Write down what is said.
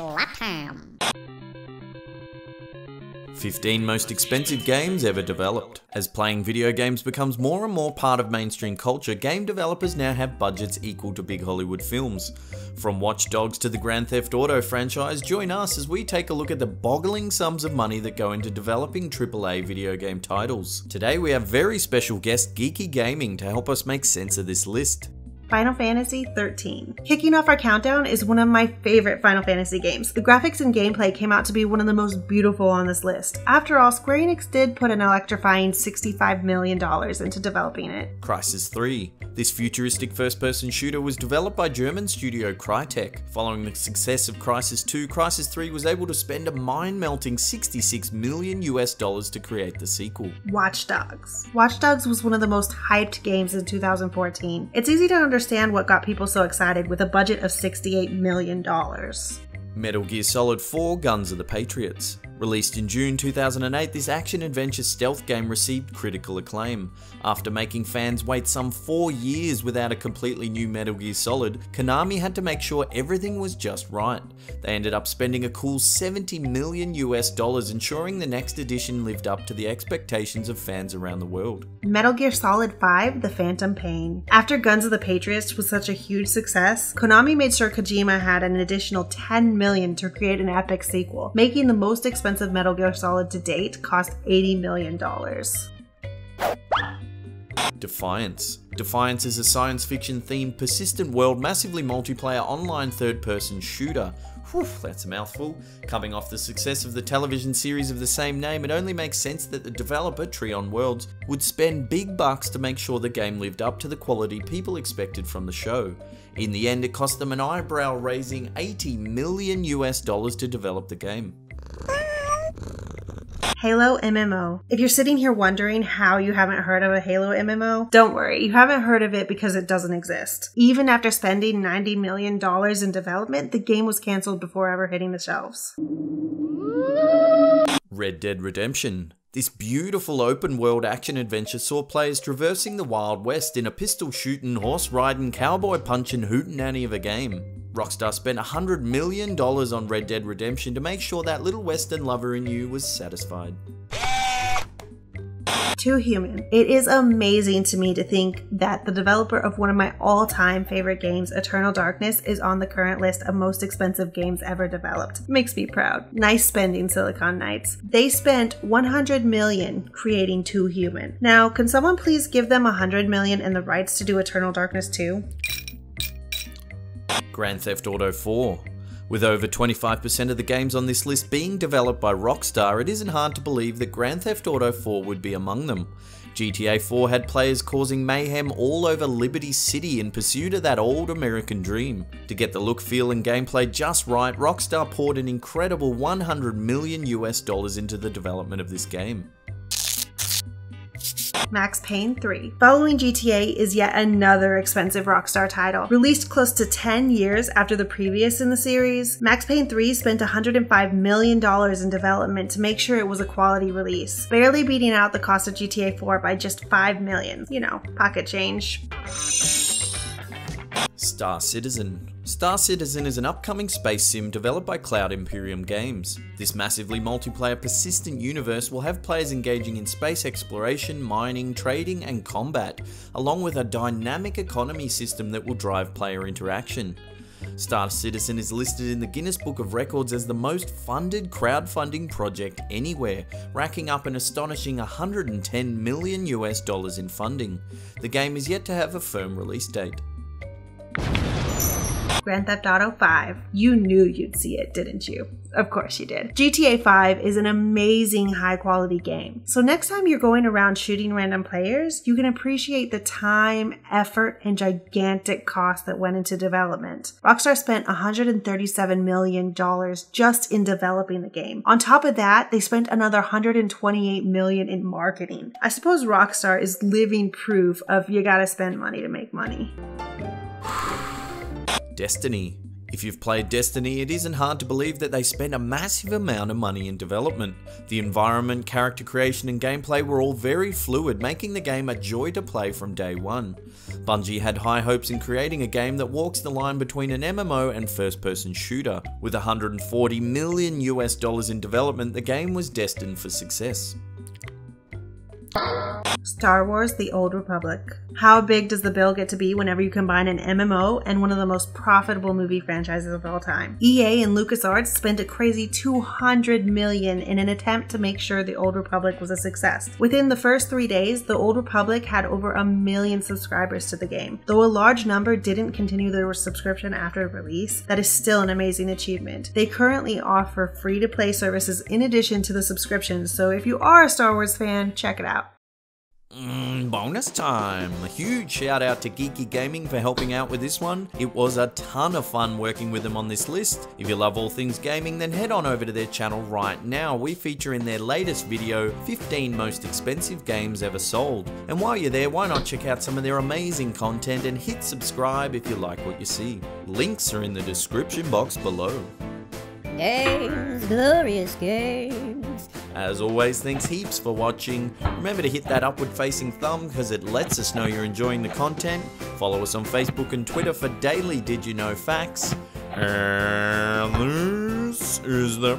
SlappedHam. 15 most expensive games ever developed. As playing video games becomes more and more part of mainstream culture, game developers now have budgets equal to big Hollywood films. From Watch Dogs to the Grand Theft Auto franchise, join us as we take a look at the boggling sums of money that go into developing AAA video game titles. Today we have very special guest Geeky Gaming to help us make sense of this list. Final Fantasy 13. Kicking off our countdown is one of my favorite Final Fantasy games. The graphics and gameplay came out to be one of the most beautiful on this list. After all, Square Enix did put an electrifying $65 million into developing it. CRYSIS 3. This futuristic first-person shooter was developed by German studio Crytek. Following the success of CRYSIS 2, CRYSIS 3 was able to spend a mind-melting $66 million to create the sequel. Watch Dogs. Watch Dogs was one of the most hyped games in 2014. It's easy to understand what got people so excited with a budget of $68 million. Metal Gear Solid 4: Guns of the Patriots. Released in June 2008, this action-adventure stealth game received critical acclaim. After making fans wait some 4 years without a completely new Metal Gear Solid, Konami had to make sure everything was just right. They ended up spending a cool $70 million ensuring the next edition lived up to the expectations of fans around the world. Metal Gear Solid 5: The Phantom Pain. After Guns of the Patriots was such a huge success, Konami made sure Kojima had an additional $10 million to create an epic sequel, making the most expensive Metal Gear Solid to date cost $80 million. Defiance. Defiance is a science fiction themed, persistent world, massively multiplayer online third-person shooter. Whew, that's a mouthful. Coming off the success of the television series of the same name, it only makes sense that the developer, Trion Worlds, would spend big bucks to make sure the game lived up to the quality people expected from the show. In the end, it cost them an eyebrow-raising $80 million to develop the game. Halo MMO. If you're sitting here wondering how you haven't heard of a Halo MMO, don't worry, you haven't heard of it because it doesn't exist. Even after spending $90 million in development, the game was cancelled before ever hitting the shelves. Red Dead Redemption. This beautiful open-world action-adventure saw players traversing the Wild West in a pistol-shooting, horse-riding, cowboy-punching hootenanny of a game. Rockstar spent $100 million on Red Dead Redemption to make sure that little western lover in you was satisfied. Too Human. It is amazing to me to think that the developer of one of my all-time favorite games, Eternal Darkness, is on the current list of most expensive games ever developed. Makes me proud. Nice spending, Silicon Knights. They spent $100 million creating Too Human. Now, can someone please give them $100 million and the rights to do Eternal Darkness 2? Grand Theft Auto 4. With over 25% of the games on this list being developed by Rockstar, it isn't hard to believe that Grand Theft Auto 4 would be among them. GTA 4 had players causing mayhem all over Liberty City in pursuit of that old American dream. To get the look, feel and gameplay just right, Rockstar poured an incredible $100 million into the development of this game. Max Payne 3. Following GTA is yet another expensive Rockstar title. Released close to 10 years after the previous in the series, Max Payne 3 spent $105 million in development to make sure it was a quality release, barely beating out the cost of GTA 4 by just $5 million. You know, pocket change. Star Citizen. Star Citizen is an upcoming space sim developed by Cloud Imperium Games. This massively multiplayer persistent universe will have players engaging in space exploration, mining, trading and combat, along with a dynamic economy system that will drive player interaction. Star Citizen is listed in the Guinness Book of Records as the most funded crowdfunding project anywhere, racking up an astonishing $110 million in funding. The game is yet to have a firm release date. Grand Theft Auto 5. You knew you'd see it, didn't you? Of course you did. GTA 5 is an amazing high-quality game. So next time you're going around shooting random players, you can appreciate the time, effort, and gigantic cost that went into development. Rockstar spent $137 million just in developing the game. On top of that, they spent another $128 million in marketing. I suppose Rockstar is living proof of you gotta spend money to make money. Destiny. If you've played Destiny, it isn't hard to believe that they spent a massive amount of money in development. The environment, character creation and gameplay were all very fluid, making the game a joy to play from day one. Bungie had high hopes in creating a game that walks the line between an MMO and first-person shooter. With $140 million in development, the game was destined for success. Star Wars: The Old Republic. How big does the bill get to be whenever you combine an MMO and one of the most profitable movie franchises of all time? EA and LucasArts spent a crazy $200 million in an attempt to make sure The Old Republic was a success. Within the first 3 days, The Old Republic had over 1 million subscribers to the game. Though a large number didn't continue their subscription after release, that is still an amazing achievement. They currently offer free-to-play services in addition to the subscriptions, so if you are a Star Wars fan, check it out. Bonus time! A huge shout out to Geeky Gaming for helping out with this one. It was a ton of fun working with them on this list. If you love all things gaming, then head on over to their channel right now. We feature in their latest video 15 most expensive games ever sold. And while you're there, why not check out some of their amazing content and hit subscribe if you like what you see. Links are in the description box below. Games, glorious games. As always, thanks heaps for watching. Remember to hit that upward facing thumb because it lets us know you're enjoying the content. Follow us on Facebook and Twitter for daily Did You Know facts. And this is the